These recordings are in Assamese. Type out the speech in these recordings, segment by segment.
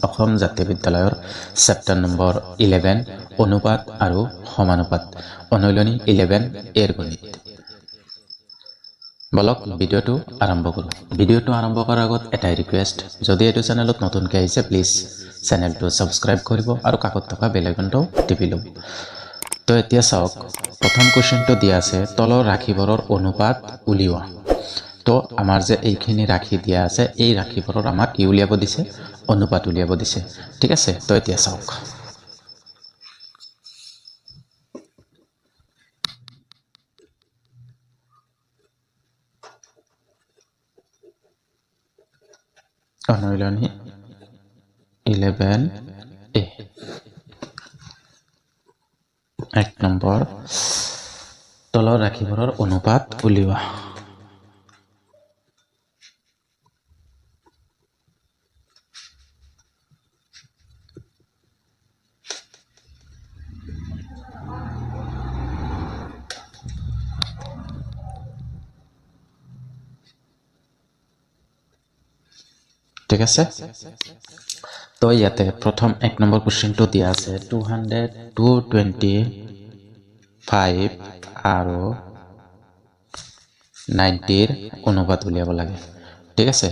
অসম জাতীয় বিদ্যালয়ৰ চেপ্টাৰ নম্বৰ 11 অনুপাত আৰু সমানুপাত অনুশীলনী 11 এৰ গণিত বলক ভিডিওটো আৰম্ভ কৰো ভিডিওটো আৰম্ভ কৰাৰ আগত এটাই ৰিকুৱেষ্ট যদি এটো চেনেলত নতুনকৈ আহিছে প্লিজ চেনেলটো সাবস্ক্ৰাইব কৰিব আৰু কাষত থকা বেল আইকনটো টিপি লব তো এতিয়া চাওক প্ৰথম কোৱেশ্চনটো দিয়া আছে তলৰ ৰাশিবোৰৰ অনুপাত উলিওৱা তো আমাৰ যে এইখিনি ৰাশি দিয়া আছে এই ৰাশিবোৰৰ আমাক কি উলিয়াব দিছে অনুপাত উলিয়াব দিছে ঠিক আছে তো এতিয়া চাওক অনুশীলনী 11 এ এক নম্বৰ তলৰ ৰাশিবোৰৰ অনুপাত উলিওৱা ঠিক আছে তো ইয়াতে প্ৰথম এক নম্বৰ কোৱেশ্চনটো দিয়া আছে 225 আৰু 90 ৰ অনুপাত উলিয়াব লাগে ঠিক আছে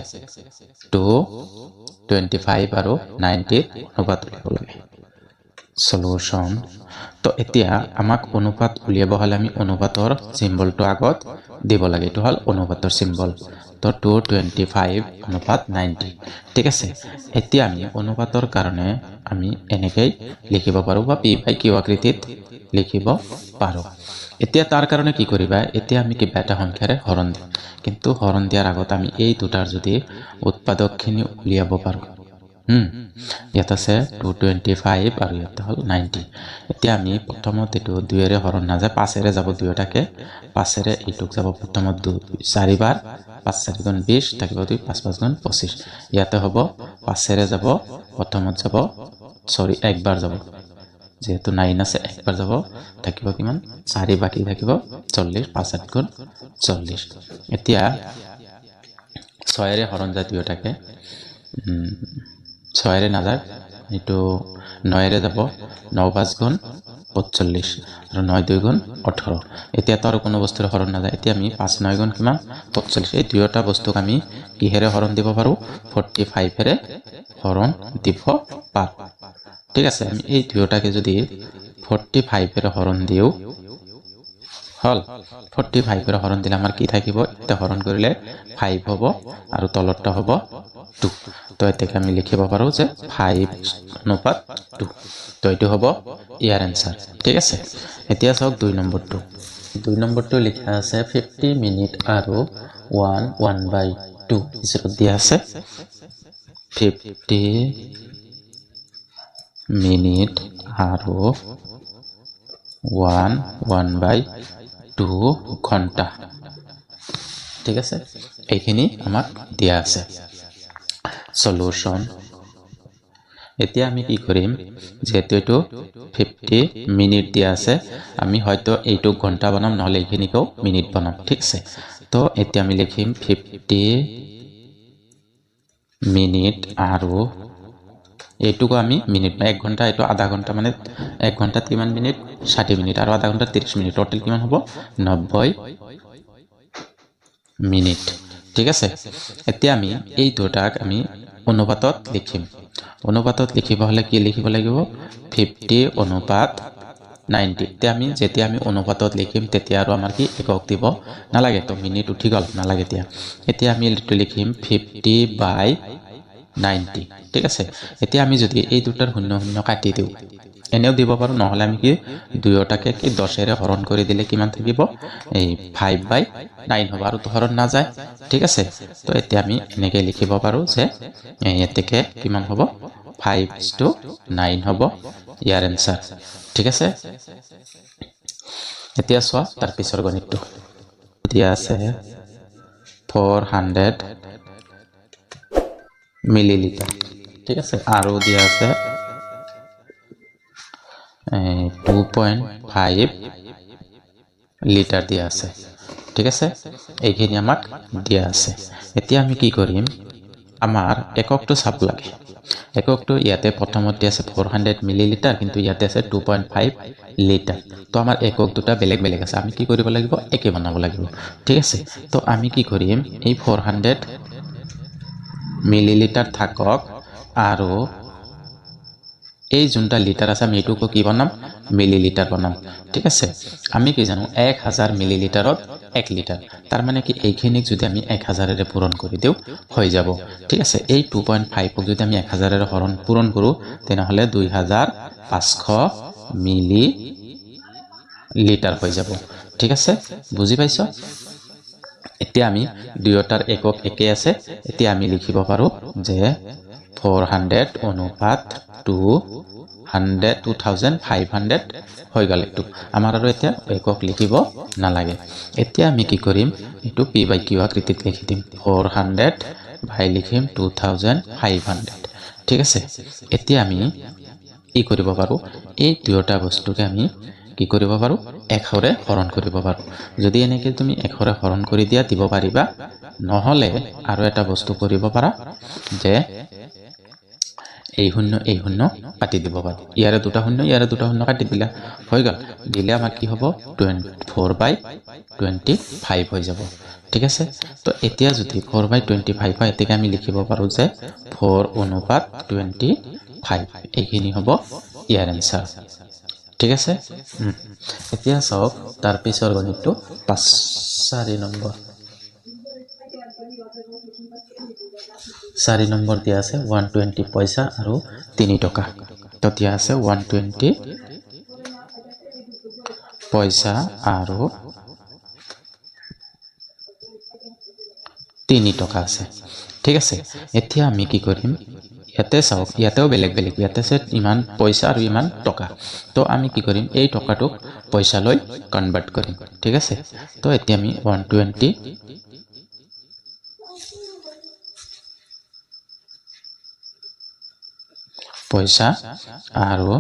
225 আৰু 90 ৰ অনুপাত উলিয়াব লাগে সলিউশন তো এতিয়া আমাক অনুপাত উলিয়াব হলে আমি অনুপাতৰ সিম্বলটো আগত দিব লাগে এটো হল অনুপাতৰ সিম্বল তো 225 অনুপাত 90 ঠিক আছে এতিয়া আমি অনুপাতৰ কাৰণে আমি এনেকৈ লিখিব পাৰো বা p বাই q আকৃতিত লিখিব পাৰো এতিয়া তাৰ কাৰণে কি কৰিবা এতিয়া আমি কিবা এটা সংখ্যাৰে হৰণ দিম কিন্তু হৰণ দিয়াৰ আগত আমি এই দুটাৰ যদি উৎপাদকখিনি উলিয়াব পাৰো ইয়াত আছে 225 আৰু ইয়াত হল 90 এতিয়া আমি প্ৰথমত এটো 2 এৰে হৰণ না যায় 5 এৰে যাব দুয়োটাকে 5 এৰে এইটুক যাব প্ৰথমত 4 বাৰ 5 4 গুণ 20 থাকিব 2 5 5 গুণ 25 ইয়াতে হ'ব 5 এৰে যাব প্ৰথমত যাব সৰি একবাৰ যাব যেহেতু 9 আছে একবাৰ যাব থাকিব কিমান 4 বাকি থাকিব 40 5 8 গুণ 40 এতিয়া 6 এৰে হৰণ যায় দুয়োটাকে 6 এৰে না যায় এটো 9 এৰে যাব 9 5 গুণ 45 আৰু 9 2 গুণ 18 এতিয়া তাৰ কোনো বস্তুৰ হৰণ না যায় এতিয়া আমি 5 9 গুণ কিমান 45 এই দুয়োটা বস্তুক আমি কিহেৰে হৰণ দিব পাৰো 45 এৰে হৰণ দিব পাৰো ঠিক আছে আমি এই দুয়োটাকে যদি 45 এৰে হৰণ দিও হল 45 এৰে হৰণ দিলে আমাৰ কি থাকিব এটা হৰণ কৰিলে 5 হ'ব আৰু তলৰটা হ'ব 2 তো এটাকে আমি লিখিব পাৰো যে 5 অনুপাত 2 তো এটো হ'ব ইয়াৰ आंसर ঠিক আছে এতিয়া চাওক 2 নম্বৰটো লিখা আছে 50 মিনিট আৰু 1/2 হিচাপত দিয়া আছে 50 মিনিট আৰু 1/2 ঘন্টা ঠিক আছে এইখিনি আমাক দিয়া আছে সলিউশন এতিয়া আমি কি কৰিম যেহেতু এটো 50 মিনিট দিয়া আছে আমি হয়তো এইটো ঘন্টা বনাম নহলে এইখিনিকও মিনিট বনাম ঠিক আছে তো এতিয়া আমি লিখিম 50 মিনিট আৰু এইটুকু আমি মিনিট 1 ঘন্টা এটো আধা ঘন্টা মানে 1 ঘন্টাত কিমান মিনিট 60 মিনিট আৰু আধা ঘন্টা 30 মিনিট টোটাল কিমান হ'ব 90 মিনিট ঠিক আছে এতিয়া আমি এই দুটাক আমি অনুপাতত লিখিম অনুপাতত লিখিব হলে কি লিখিব লাগিব 50 অনুপাত 90 তে আমি যেতিয়া আমি অনুপাতত লিখিম তেতিয়া আৰু আমাৰ কি একক দিব নালাগে তো মিনিট উঠি গল নালাগে এতিয়া আমি লিখিম 50/90 ঠিক আছে এতিয়া আমি যদি এই দুটাৰ শূন্য শূন্য কাটি দিও এনেও দিব পাৰো নহলে আমি কি দুয়োটাকে কি 10 এৰে হৰণ কৰি দিলে কিমান থাকিব এই 5/9 হ'ব আৰু তো হৰণ না যায় ঠিক আছে তো এতিয়া আমি এনেকৈ লিখিব পাৰো যে এতেকে কিমান হ'ব 5:9 হ'ব ইয়াৰ आंसर ঠিক আছে এতিয়া চোৱা তাৰ পিছৰ গণিতটো দিয়া আছে 400 মিলিলিটাৰ ঠিক আছে আৰু দিয়া আছে 2.5 লিটাৰ দিয়া আছে ঠিক আছে এইখিনি আমাক দিয়া আছে এতিয়া আমি কি কৰিম আমাৰ এককটো চাপ লাগে এককটো ইয়াতে প্ৰথমতে আছে 400 মিলিলিটাৰ কিন্তু ইয়াতে আছে 2.5 লিটাৰ তো আমাৰ একক দুটা বেলেগ বেলেগ আছে আমি কি কৰিব লাগিব একে বনাব লাগিব ঠিক আছে তো আমি কি কৰিম এই 400 মিলিলিটাৰ থাকক আৰু এই যোনটা লিটাৰ আছে আমি এটুকো কি বনাম মিলিলিটাৰ বনাম ঠিক আছে আমি কি জানো 1000 মিলিলিটাৰত 1 লিটাৰ তাৰ মানে কি এইখিনিক যদি আমি 1000 এৰে পূৰণ কৰি দিও হৈ যাব ঠিক আছে এই 2.5 ক যদি আমি 1000 এৰে পূৰণ কৰো তেনে হলে 2500 মিলি লিটাৰ হৈ যাব ঠিক আছে বুজি পাইছো এতিয়া আমি দুয়োটাৰ একক একে আছে এতিয়া আমি লিখিব পাৰো যে 400 অনুপাত 2500 হৈ গল এটো আমাৰ আৰু এতিয়া একক লিখিব নালাগে এতিয়া আমি কি কৰিম এটো p by q আকৃতিত লিখি দিম 400 ভাই লিখিম 2500 ঠিক আছে এতিয়া আমি কি কৰিব পাৰো এই দুয়োটা বস্তুকে আমি কি কৰিব পাৰো 1 ৰে হৰণ কৰিব পাৰো যদি এনেকে তুমি 1 ৰে হৰণ কৰি দিয়া দিব পাৰিবা নহলে আৰু এটা বস্তু কৰিব পাৰা যে এই শূন্য কাটি দিব পাৰো ইয়াৰে দুটা শূন্য কাটি দিলা হৈ গল দিলে আমাৰ কি হ'ব 4/25 হৈ যাব ঠিক আছে তো এতিয়া যদি 4/25 হয় এতেকে আমি লিখিব পাৰো যে 4 অনুপাত 25 এইখিনি হ'ব ইয়াৰ आंसर ঠিক আছে এতিয়া সব তাৰ পিছৰ গণিতটো 4 নম্বৰ 4 নম্বৰ দিয়া আছে 120 পইচা আৰু 3 টকা তো দিয়া আছে 120 পইচা আৰু 3 টকা আছে ঠিক আছে এতিয়া আমি কি কৰিম ইয়াতে চাওক ইয়াতেও বেলেগ বেলেগ ইয়াতে আছে ইমান পইচা আৰু ইমান টকা তো আমি কি কৰিম এই টকাটো পইচা লৈ কনভাৰ্ট কৰিম ঠিক আছে তো এতিয়া আমি 120 পইচা আৰু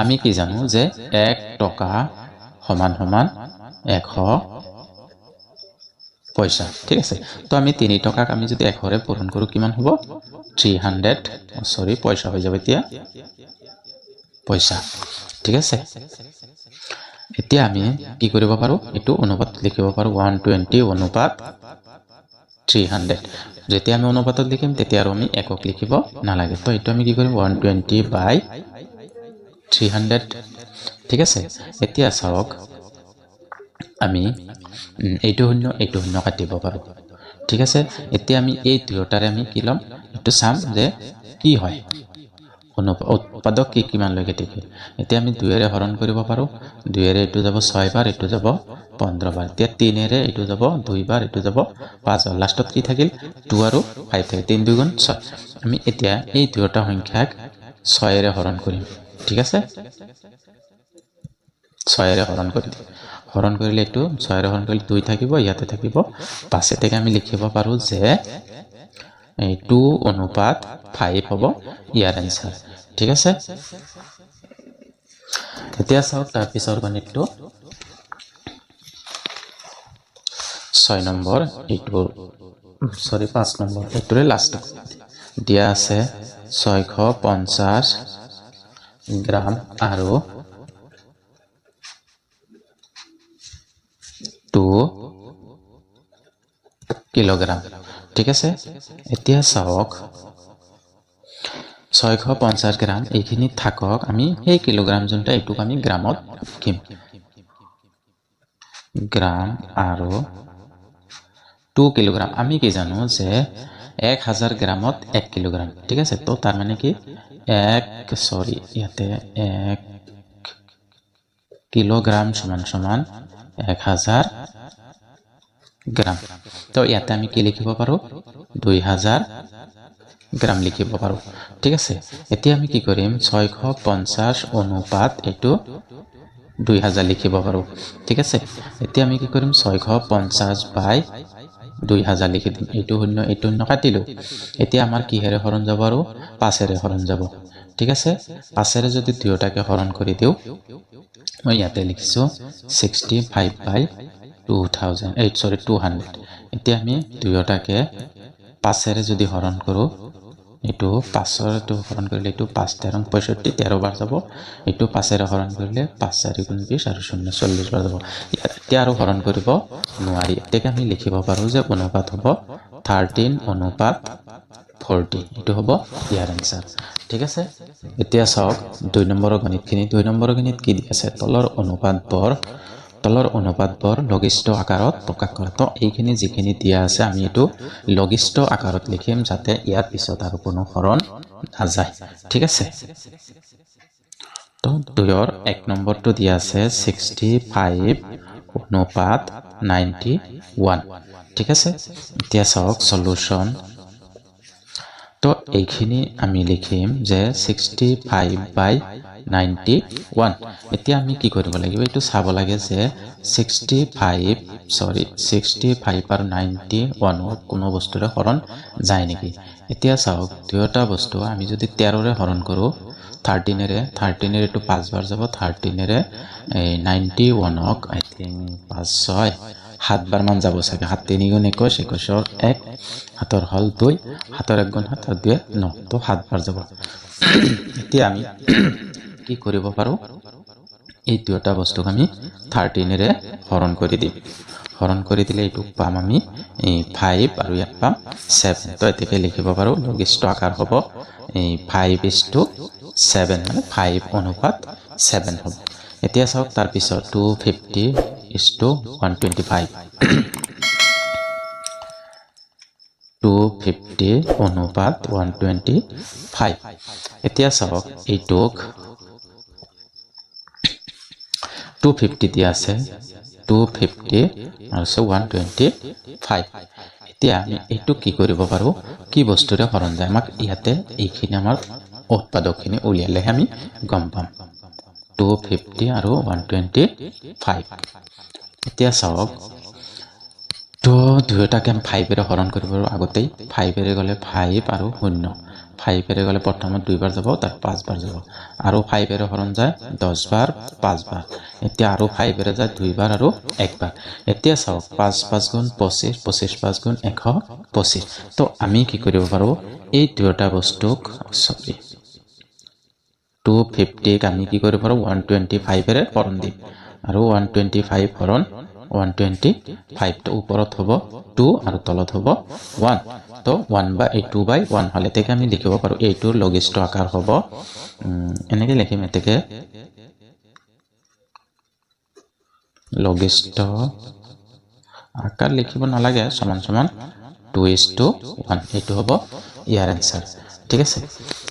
আমি কি জানো যে 1 টকা সমান সমান 100 পইচা ঠিক আছে তো আমি 3 টকাক আমি যদি 1 ৰে পূৰণ কৰো কিমান হ'ব 300 পইচা হৈ যাব এতিয়া পইচা ঠিক আছে এতিয়া আমি কি কৰিব পাৰো এটো অনুপাত লিখিব পাৰো 120 অনুপাত 300 যেতিয়া আমি অনুপাতত লিখিম তেতিয়া আৰু আমি একক লিখিব নালাগে তো এটো আমি কি কৰিম 120/300 ঠিক আছে এতিয়া চাওক আমি এইটো শূন্য কাটিব পাৰো ঠিক আছে এতিয়া আমি এই দুয়োটাৰে আমি কি লম এটো চাম যে কি হয় উৎপাদক কি কিমান লৈ কেটিকে এতিয়া আমি 2 ৰে হৰণ কৰিব পাৰো 2 ৰে এটো যাব 6 বাৰ এটো যাব 15 বাৰ এতিয়া 3 ৰে এটো যাব 2 বাৰ এটো যাব 5 বাৰ লাষ্টত কি থাকিল 2 আৰু 5 থাকে 3 2 গুণ 6 আমি এতিয়া এই দুয়োটা সংখ্যাক 6 ৰে হৰণ কৰিম ঠিক আছে 6 ৰে হৰণ কৰি দিম হৰণ কৰিলে এটো 6 ৰে হৰণ কৰিলে 2 থাকিব ইয়াতে থাকিব 5 এতেকে আমি লিখিব পাৰো যে 2 অনুপাত 5 হ'ব ইয়াৰ आंसर ঠিক আছে এতিয়া চাওক তাৰ পিছৰ গণিতটো 6 নম্বৰ এটো সৰি 5 নম্বৰ এটোৰে লাষ্ট দিয়া আছে 650 গ্ৰাম আৰু 2 কিলোগ্ৰাম ঠিক আছে এতিয়া চাওক 650 গ্ৰাম এইখিনি থাকক আমি এই কিলোগ্ৰাম জনটা এটুক আমি গ্ৰামত লিখিম গ্ৰাম আৰু 2 কিলোগ্ৰাম আমি কি জানো যে 1000 গ্ৰামত 1 কিলোগ্ৰাম ঠিক আছে তো তাৰ মানে কি ইয়াতে 1 কিলোগ্ৰাম সমান সমান 1000 গ্ৰাম তো ইয়াতে আমি কি লিখিব পাৰো 2000 গ্ৰাম লিখিব পাৰো ঠিক আছে এতিয়া আমি কি কৰিম 650 অনুপাত এটো 2000 লিখিব পাৰো ঠিক আছে এতিয়া আমি কি কৰিম 650/2000 লিখি দিম এটো শূন্য কাটিলো এতিয়া আমাৰ কি হেৰে হৰণ যাব আৰু 5 এৰে হৰণ যাব ঠিক আছে 5 এৰে যদি দুয়োটাকে হৰণ কৰি দিও মই ইয়াতে লিখিছো 65/200 এতিয়া আমি দুয়োটাকে 5 এৰে যদি হৰণ কৰো এইটো 5 টো হৰণ কৰিলে এইটো 5 13 65 13 বাৰ যাব এইটো 5 এৰে হৰণ কৰিলে 5 4 20 আৰু 0 40 বাৰ যাব এতিয়া আৰু হৰণ কৰিব নোৱাৰি এতিয়া আমি লিখিব পাৰো যে অনুপাত হ'ব 13 অনুপাত 40 এটো হ'ব ইয়াৰ आंसर ঠিক আছে এতিয়া চাওক 2 নম্বৰৰ গণিতখিনি 2 নম্বৰৰ গণিত কি দি আছে তলৰ অনুপাতবোৰ লঘিষ্ঠ আকাৰত প্ৰকাশ কৰা তো এইখিনি যিখিনি দিয়া আছে আমি এটো লঘিষ্ঠ আকাৰত লিখিম যাতে ইয়াৰ পিছত আৰু কোনো হৰণ নাযায় ঠিক আছে তো 2ৰ 1 নম্বৰটো দিয়া আছে 65 অনুপাত 91 ঠিক আছে এতিয়া চাওক সলিউশন তো এইখিনি আমি লিখিম যে 65/91 এতিয়া আমি কি কৰিব লাগিব এটো চাব লাগে যে 65 আৰু 91 কোনো বস্তুৰে হৰণ যায় নেকি এতিয়া চাওক দুয়োটা বস্তু আমি যদি 13 ৰে হৰণ কৰো 13 এৰে এটো 5 বাৰ যাব 13 এৰে 91ক আই থিং 5 6 7 বাৰ মান যাব চাগে 7 3 গুণ 21 21 1 হাতৰ হল 2 হাতৰ 1 গুণ হাতৰ 2 9 তো 7 বাৰ যাব এতিয়া আমি কি কৰিব পাৰো এই দুটা বস্তুক আমি 13 এৰে হৰণ কৰি দিম হৰণ কৰি দিলে এটো পাম আমি 5 আৰু ইয়াত পাম 7 তো এতেকে লিখিব পাৰো লঘিষ্ঠ আকাৰ হ'ব 5:7 মানে 5 অনুপাত 7 হ'ব এতিয়া চাওক তাৰ পিছত 250:125 250 অনুপাত 125 এতিয়া চাওক এইটোক 250 দিয়া আছে 250 আৰু 125 এতিয়া আমি এইটো কি কৰিব পাৰো কি বস্তুৰে হৰণ যায় আমাক ইয়াতে এইখিনি আমাৰ উৎপাদকখিনি উলিয়ালে আমি গম পাম 250 আৰু 125 এতিয়া চাওক তো দুয়োটাকে 5 এৰে হৰণ কৰিব পাৰো আগতে 5 এৰে গলে 5 আৰু 0 5 এৰে গলে প্ৰথমত 2 বাৰ যাব তাৰ 5 বাৰ যাব আৰু 5 এৰে হৰণ যায় 10 বাৰ 5 বাৰ এতিয়া আৰু 5 এৰে যায় 2 বাৰ আৰু 1 বাৰ এতিয়া চাওক 5 5 গুণ 25 25 5 গুণ 125 তো আমি কি কৰিব পাৰো এই দুয়োটা বস্তুক সৰি 250 ক আমি কি কৰিব পাৰো 125 এৰে হৰণ দিম আৰু 125 হৰণ 125 তো ওপৰত হ'ব 2 আৰু তলত হ'ব 1 তো 1/2/1 হলে তেকে আমি লিখিব পাৰো এইটোৰ লঘিষ্ঠ আকাৰ হ'ব এনেকে লিখিম এতেকে লঘিষ্ঠ আকাৰ লিখিব নালাগে সমান সমান 2:1 এটো হ'ব ইয়াৰ आंसर ঠিক আছে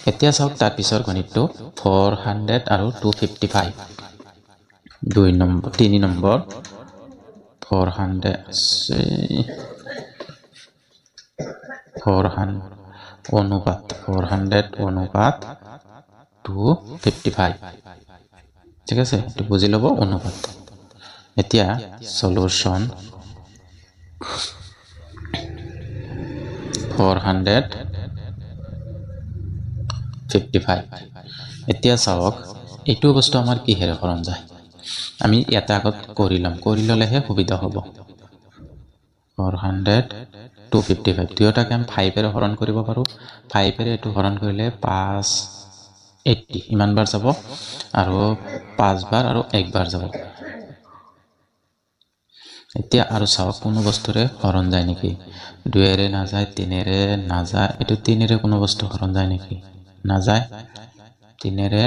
এতিয়া চাওক তাৰ পিছৰ গণিতটো 400 আৰু 255 3 নম্বৰ 400 অনুপাত 255 ঠিক আছে এটো বুজি লব অনুপাত এতিয়া সলিউশন 455 এতিয়া চাওক এইটো বস্তু আমাৰ কি হেৰে হৰণ যায় আমি ইয়াতে আগত কৰি ললেহে সুবিধা হ'ব 400 255 দুয়োটাকে আমি 5 এৰে হৰণ কৰিব পাৰো 5 এৰে এটো হৰণ কৰিলে 580 ইমান বাৰ যাব আৰু 5 বাৰ আৰু 1 বাৰ যাব এতিয়া আৰু চাওক কোনো বস্তুৰে হৰণ যায় নেকি 2 এৰে না যায় 3 এৰে না যায় এটো 3 এৰে কোনো বস্তু হৰণ যায় নেকি না যায় 3 এৰে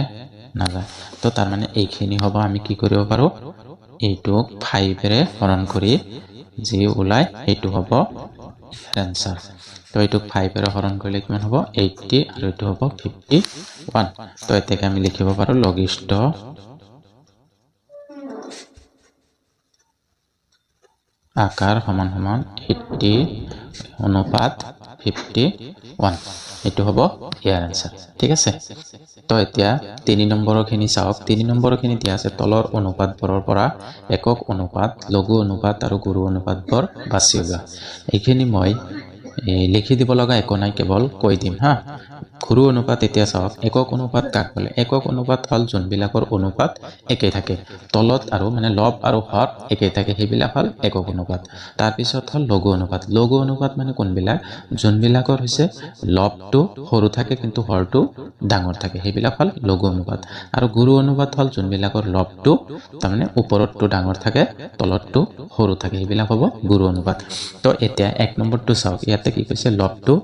না যায় তো তাৰ মানে এইখিনি হ'ব আমি কি কৰিব পাৰো এইটোক 5 এৰে হৰণ কৰি যি ওলাই এইটো হ'ব आंसर তো এইটোক 5 এৰে হৰণ কৰিলে কিমান হ'ব 80 আৰু এইটো হ'ব 51 তো এতেকে আমি লিখিব পাৰো লঘিষ্ঠ আকাৰ সমান সমান 80 অনুপাত 51 এটো হ'ব ইয়াৰ आंसर ঠিক আছে তো এতিয়া 3 নম্বৰৰ খিনি চাওক 3 নম্বৰৰ খিনি দিয়া আছে তলৰ অনুপাতবোৰৰ পৰা একক অনুপাত লঘু অনুপাত আৰু গুৰু অনুপাতবোৰ বাছি উলিওৱা এইখিনি মই লিখি দিব লগা একো নাই, কেৱল কৈ দিম হা। গুৰু অনুপাত এতিয়া চাওক, একক অনুপাত কাক বোলে? একক অনুপাত হ'ল যোনবিলাকৰ অনুপাত একেই থাকে, তলত আৰু মানে লব আৰু হৰ একেই থাকে, সেইবিলাক হ'ল একক অনুপাত। তাৰপিছত হ'ল লঘু অনুপাত। লঘু অনুপাত মানে কোনবিলাক? যোনবিলাকৰ হৈছে লবটো সৰু থাকে কিন্তু হৰটো ডাঙৰ থাকে, সেইবিলাক হ'ল লঘু অনুপাত। আৰু গুৰু অনুপাত হ'ল যোনবিলাকৰ লবটো তাৰমানে ওপৰতটো ডাঙৰ থাকে, তলতটো সৰু থাকে, সেইবিলাক হ'ব গুৰু অনুপাত। তো এতিয়া 1 নম্বৰটো চাওক, ইয়াতে কি কৈছে? লবটো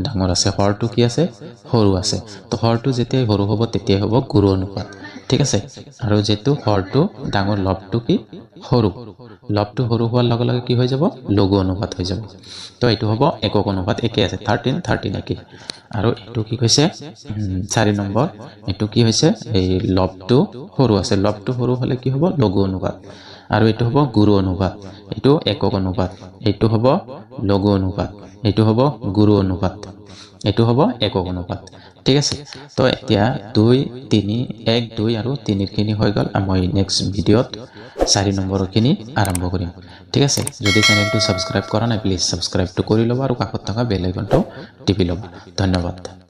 ডাঙৰ আছে, হৰটো কি আছে? সৰু আছে। তো হৰটো যেতিয়াই সৰু হ'ব তেতিয়াই হ'ব গুৰু অনুপাত, ঠিক আছে। আৰু যেটো হৰটো ডাঙৰ, লবটো কি সৰু, লবটো সৰু হোৱাৰ লগে লগে কি হৈ যাব? লঘু অনুপাত হৈ যাব। তো এইটো হ'ব একক অনুপাত, একে আছে, 13 একে। আৰু এইটো কি কৈছে? 4 নম্বৰ, এইটো কি হৈছে? এই লবটো সৰু আছে, লবটো সৰু হ'লে কি হ'ব? লঘু অনুপাত। আৰু এইটো হ'ব গুৰু অনুপাত, এইটো একক অনুপাত, এইটো হ'ব লঘু অনুপাত, এইটো হ'ব গুৰু অনুপাত, এইটো হ'ব একক অনুপাত, ঠিক আছে। তো এতিয়া 2, 3, 1, 2 আৰু 3 খিনি হৈ গ'ল। মই নেক্সট ভিডিঅ'ত 4 নম্বৰৰ খিনি আৰম্ভ কৰিম, ঠিক আছে। যদি চেনেলটো সাবস্ক্ৰাইব কৰা নাই, প্লিজ সাবস্ক্ৰাইবটো কৰি ল'বা আৰু কাষত থকা বেল আইকনটো টিপি ল'বা। ধন্যবাদ।